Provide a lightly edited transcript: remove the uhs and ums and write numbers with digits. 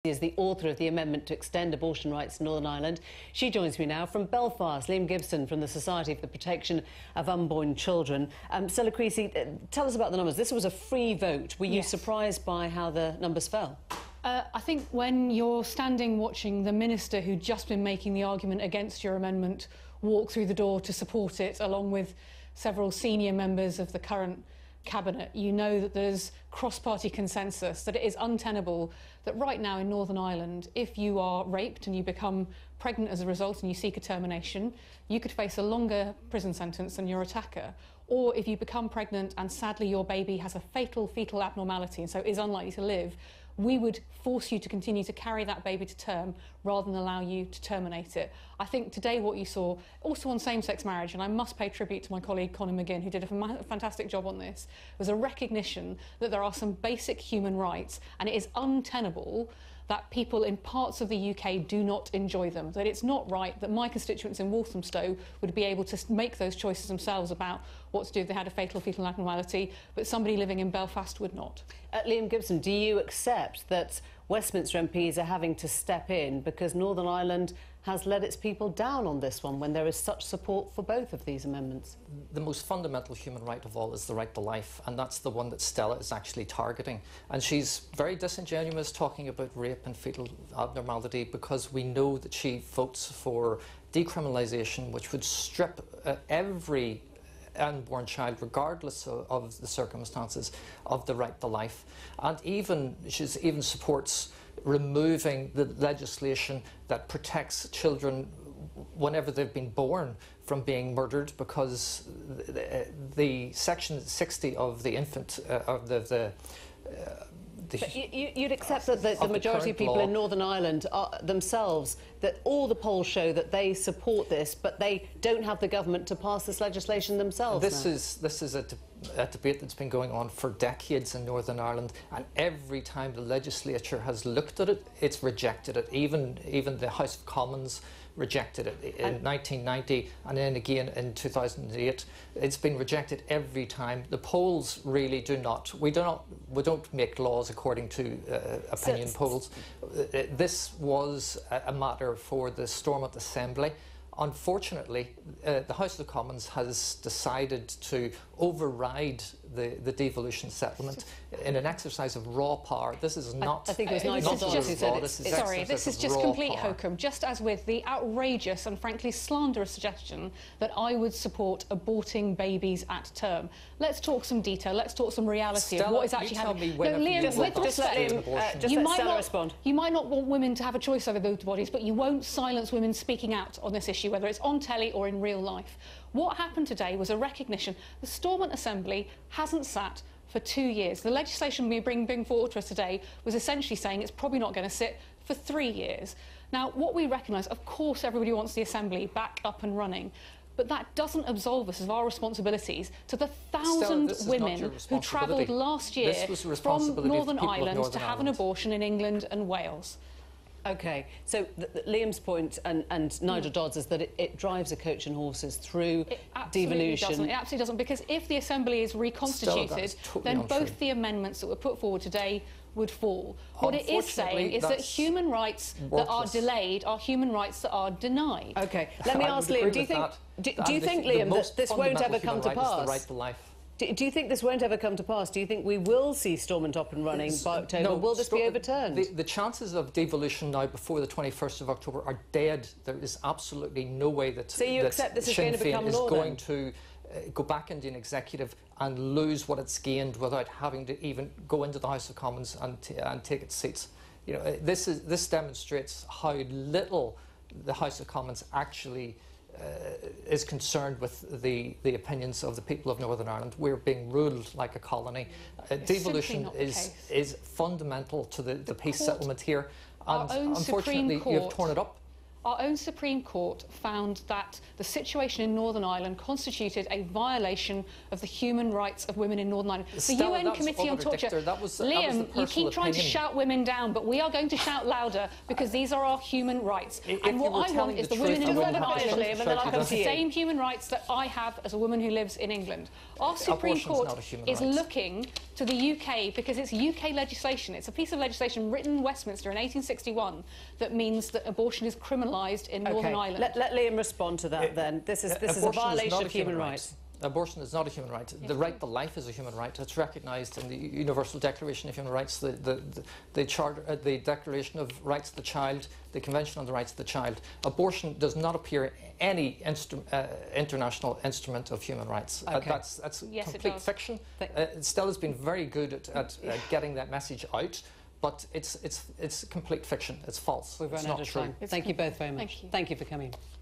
Is the author of the amendment to extend abortion rights in Northern Ireland. She joins me now from Belfast. Liam Gibson from the Society for the Protection of Unborn Children. Stella Creasy, tell us about the numbers. This was a free vote. Were you surprised by how the numbers fell? I think when you're standing watching the minister who'd just been making the argument against your amendment walk through the door to support it, along with several senior members of the current Cabinet, you know that there's cross-party consensus that it is untenable that right now in Northern Ireland, if you are raped and you become pregnant as a result and you seek a termination, you could face a longer prison sentence than your attacker. Or if you become pregnant and sadly your baby has a fatal fetal abnormality and so is unlikely to live, we would force you to continue to carry that baby to term rather than allow you to terminate it. I think today what you saw, also on same-sex marriage, and I must pay tribute to my colleague Conor McGinn, who did a fantastic job on this, was a recognition that there are some basic human rights and it is untenable that people in parts of the UK do not enjoy them, that it's not right that my constituents in Walthamstow would be able to make those choices themselves about what to do if they had a fatal fetal abnormality, but somebody living in Belfast would not. Liam Gibson, do you accept that Westminster MPs are having to step in because Northern Ireland has let its people down on this one when there is such support for both of these amendments? The most fundamental human right of all is the right to life, and that's the one that Stella is actually targeting. And she's very disingenuous talking about rape and fetal abnormality because we know that she votes for decriminalisation, which would strip every unborn child, regardless of the circumstances, of the right to life. And she even supports removing the legislation that protects children whenever they've been born from being murdered, because the section 60 of the infant But you'd accept that the majority of people in Northern Ireland are themselves, that all the polls show that they support this, but they don't have the government to pass this legislation themselves. This is a debate that's been going on for decades in Northern Ireland, and every time the legislature has looked at it, it's rejected it. Even the House of Commons rejected it in 1990, and then again in 2008. It's been rejected every time. The polls really do not. We don't make laws according to opinion polls. This was a matter for the Stormont Assembly. Unfortunately, the House of Commons has decided to override the devolution settlement in an exercise of raw power. This is not. I think it was Nigel Dodds who said it. Sorry, this is just complete hokum. Just as with the outrageous and frankly slanderous suggestion that I would support aborting babies at term. Let's talk some detail. Let's talk some reality of what is actually happening. Liam, you might not want women to have a choice over those bodies, but you won't silence women speaking out on this issue, whether it's on telly or in real life. What happened today was a recognition. The Stormont Assembly hasn't sat for 2 years. The legislation we bring forward to us today was essentially saying it's probably not going to sit for 3 years. Now, what we recognise, of course, everybody wants the Assembly back up and running, but that doesn't absolve us of our responsibilities to the thousands of women who travelled last year from Northern Ireland to have an abortion in England and Wales. OK, so Liam's point and Nigel Dodds is that it drives a coach and horses through devolution. It absolutely doesn't, because if the Assembly is reconstituted, then both the amendments that were put forward today would fall. What it is saying is that human rights that are delayed are human rights that are denied. OK, let me ask Liam, do you think, Liam, that this won't ever come to pass? Do you think this won't ever come to pass? Do you think we will see Stormont up and running by October? No, will this be overturned? The chances of devolution now before the 21st of October are dead. There is absolutely no way that So you accept this is going to become law, going to go back into an executive and lose what it's gained without having to even go into the House of Commons and take its seats. You know, this demonstrates how little the House of Commons actually is concerned with the opinions of the people of Northern Ireland. We're being ruled like a colony. Devolution is fundamental to the peace settlement here, and unfortunately you've torn it up. Our own Supreme Court found that the situation in Northern Ireland constituted a violation of the human rights of women in Northern Ireland. Stella, the UN Committee on Torture... Liam, you keep trying to shout women down, but we are going to shout louder because these are our human rights. And what I want is the women in Northern Ireland have the same human rights that I have as a woman who lives in England. Our Supreme Court is looking to the UK because it's UK legislation. It's a piece of legislation written in Westminster in 1861 that means that abortion is criminalised in Northern Ireland. Let Liam respond to that then. This is a violation of human rights. Abortion is not a human right. The right to life is a human right. It's recognised in the Universal Declaration of Human Rights, the Charter, the Declaration of Rights of the Child, the Convention on the Rights of the Child. Abortion does not appear in any international instrument of human rights. That's complete fiction. Stella's been very good at getting that message out. But it's complete fiction. It's false. We've run out of time. Thank you both very much. Thank you for coming.